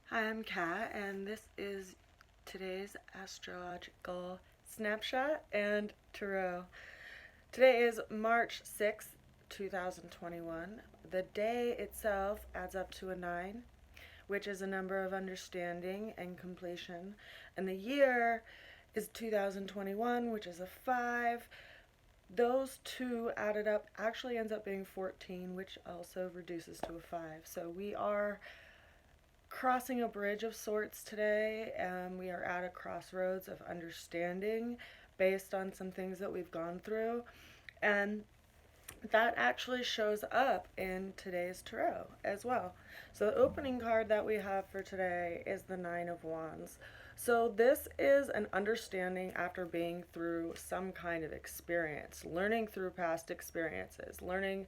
Hi, I'm Kat, and this is today's astrological snapshot and tarot. Today is March 6th, 2021. The day itself adds up to a 9, which is a number of understanding and completion. And the year is 2021, which is a 5. Those two added up actually ends up being 14, which also reduces to a 5. So we are crossing a bridge of sorts today. We are at a crossroads of understanding based on some things that we've gone through. And that actually shows up in today's tarot as well. So the opening card that we have for today is the Nine of Wands. So this is an understanding after being through some kind of experience, learning through past experiences, learning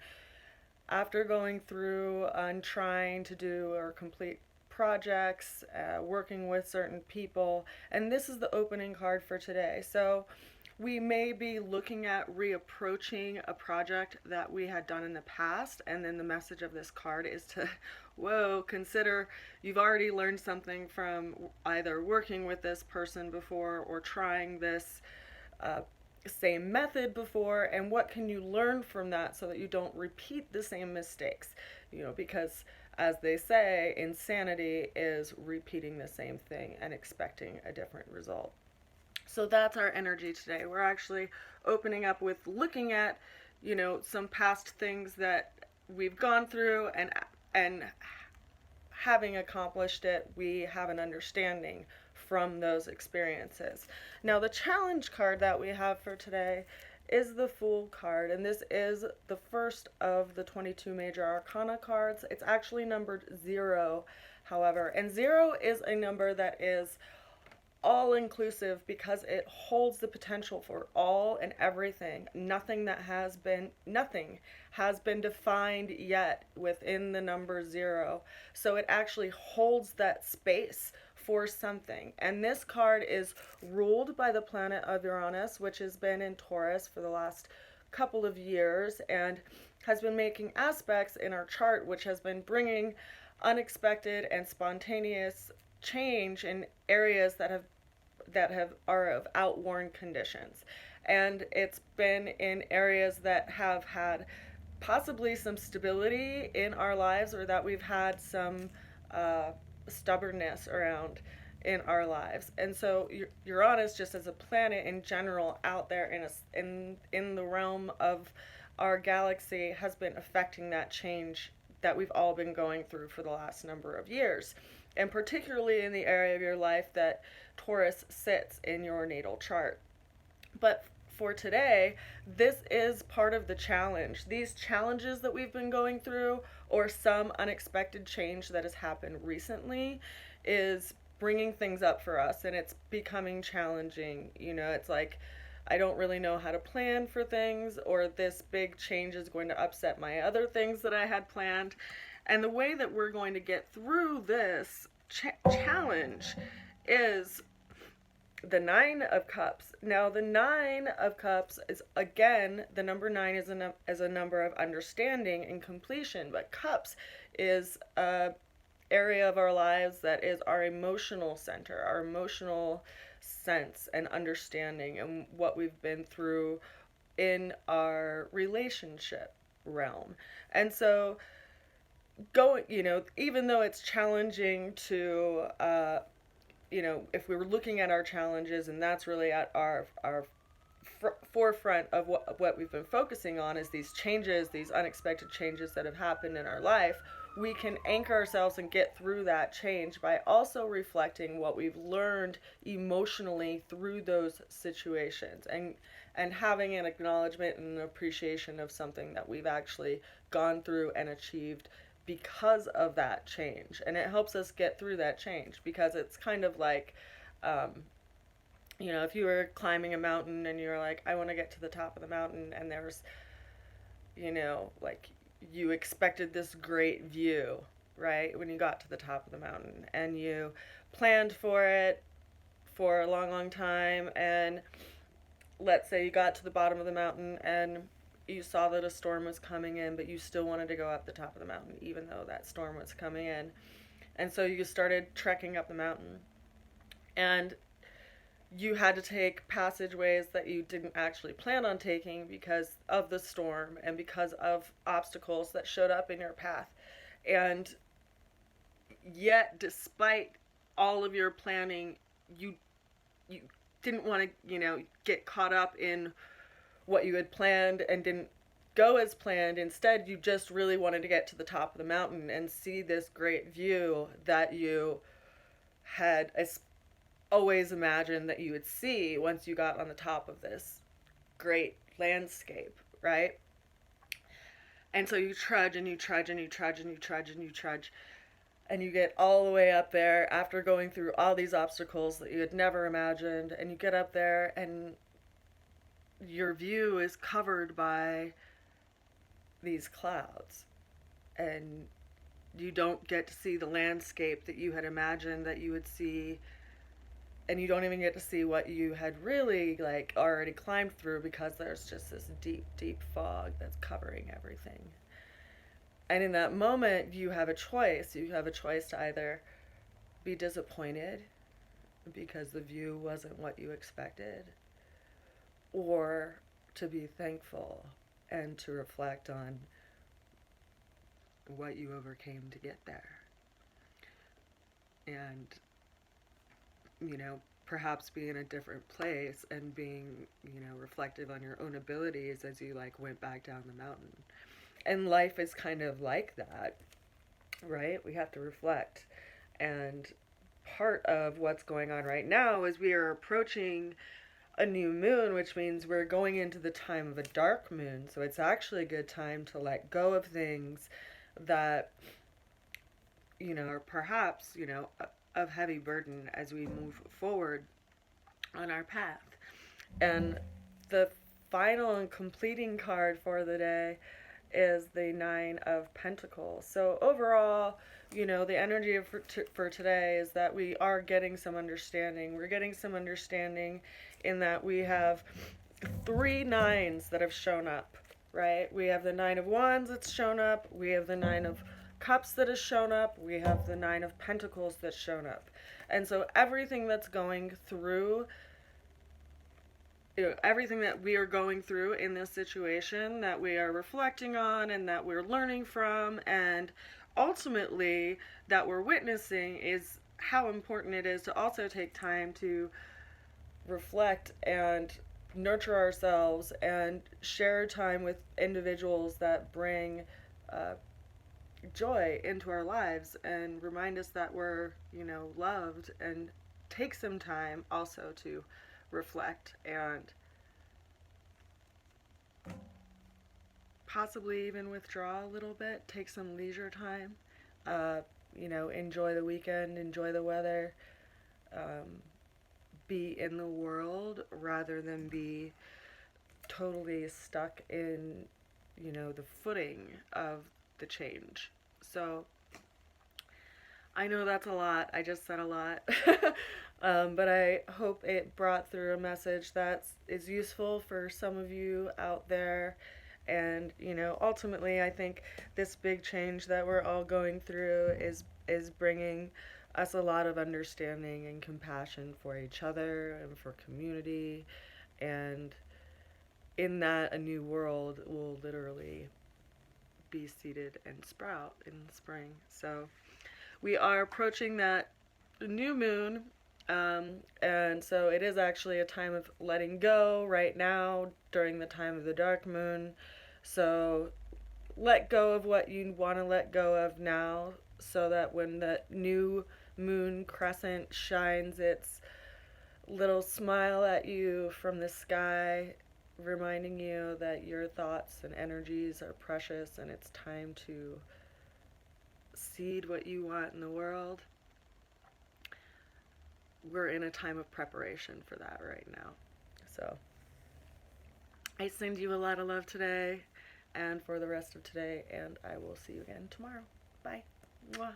after going through and trying to do or complete projects, working with certain people. And this is the opening card for today. So we may be looking at reapproaching a project that we had done in the past, and then the message of this card is to, whoa, consider you've already learned something from either working with this person before or trying this same method before, and what can you learn from that so that you don't repeat the same mistakes, because as they say, insanity is repeating the same thing and expecting a different result. So that's our energy today. We're actually opening up with looking at, some past things that we've gone through, and having accomplished it, we have an understanding from those experiences. Now, the challenge card that we have for today is the Fool card, and this is the first of the 22 Major Arcana cards. It's actually numbered 0, however, and 0 is a number that is all inclusive because it holds the potential for all and everything. Nothing has been defined yet within the number 0. So it actually holds that space for something. And this card is ruled by the planet of Uranus, which has been in Taurus for the last couple of years and has been making aspects in our chart, which has been bringing unexpected and spontaneous change in areas that are of outworn conditions. And it's been in areas that have had possibly some stability in our lives, or that we've had some stubbornness around in our lives. And so Uranus, just as a planet in general out there in the realm of our galaxy, has been affecting that change that we've all been going through for the last number of years, and particularly in the area of your life that Taurus sits in your natal chart. But for today, this is part of the challenge. These challenges that we've been going through, or some unexpected change that has happened recently, is bringing things up for us, and it's becoming challenging. It's like, I don't really know how to plan for things, or this big change is going to upset my other things that I had planned. And the way that we're going to get through this challenge is the Nine of Cups. Now, the Nine of Cups is, again, the number 9 is a number of understanding and completion, but Cups is a area of our lives that is our emotional center, our emotional sense and understanding, and what we've been through in our relationship realm. And so even though it's challenging to if we were looking at our challenges, and that's really at our forefront of what we've been focusing on, is these changes, these unexpected changes that have happened in our life, we can anchor ourselves and get through that change by also reflecting what we've learned emotionally through those situations, and having an acknowledgement and an appreciation of something that we've actually gone through and achieved because of that change. And it helps us get through that change, because it's kind of like, if you were climbing a mountain and you're like, I want to get to the top of the mountain, and there's, like, you expected this great view, right, when you got to the top of the mountain, and you planned for it for a long, long time, and let's say you got to the bottom of the mountain and you saw that a storm was coming in, but you still wanted to go up the top of the mountain even though that storm was coming in. And so you started trekking up the mountain. And you had to take passageways that you didn't actually plan on taking because of the storm and because of obstacles that showed up in your path. And yet, despite all of your planning, you didn't want to, get caught up in what you had planned and didn't go as planned. Instead, you just really wanted to get to the top of the mountain and see this great view that you had always imagined that you would see once you got on the top of this great landscape, right? And so you trudge and you trudge and you trudge and you trudge and you trudge, and you get all the way up there after going through all these obstacles that you had never imagined, and you get up there and your view is covered by these clouds, and you don't get to see the landscape that you had imagined that you would see, and you don't even get to see what you had really already climbed through because there's just this deep, deep fog that's covering everything. And in that moment, you have a choice. You have a choice to either be disappointed because the view wasn't what you expected, or to be thankful and to reflect on what you overcame to get there. And, perhaps be in a different place and being, reflective on your own abilities as you went back down the mountain. And life is kind of like that, right? We have to reflect. And part of what's going on right now is we are approaching a new moon, which means we're going into the time of a dark moon. So it's actually a good time to let go of things that, are perhaps, of heavy burden as we move forward on our path. And the final and completing card for the day is the Nine of Pentacles. So overall, the energy for today is that we are getting some understanding. We're getting some understanding in that we have 3 nines that have shown up, right? We have the Nine of Wands that's shown up. We have the Nine of Cups that has shown up. We have the Nine of Pentacles that's shown up. And so everything that's going through, everything that we are going through in this situation that we are reflecting on and that we're learning from and ultimately that we're witnessing is how important it is to also take time to reflect and nurture ourselves and share time with individuals that bring joy into our lives and remind us that we're, loved, and take some time also to reflect and possibly even withdraw a little bit, take some leisure time, enjoy the weekend, enjoy the weather, be in the world rather than be totally stuck in, the footing of the change. So I know that's a lot. I just said a lot. But I hope it brought through a message that is useful for some of you out there. And, ultimately I think this big change that we're all going through is bringing us a lot of understanding and compassion for each other and for community. And in that, a new world will literally be seeded and sprout in the spring. So we are approaching that new moon, and so it is actually a time of letting go right now during the time of the dark moon. So let go of what you want to let go of now, so that when the new moon crescent shines its little smile at you from the sky, reminding you that your thoughts and energies are precious and it's time to seed what you want in the world. We're in a time of preparation for that right now. So I send you a lot of love today and for the rest of today, and I will see you again tomorrow. Bye. Mwah.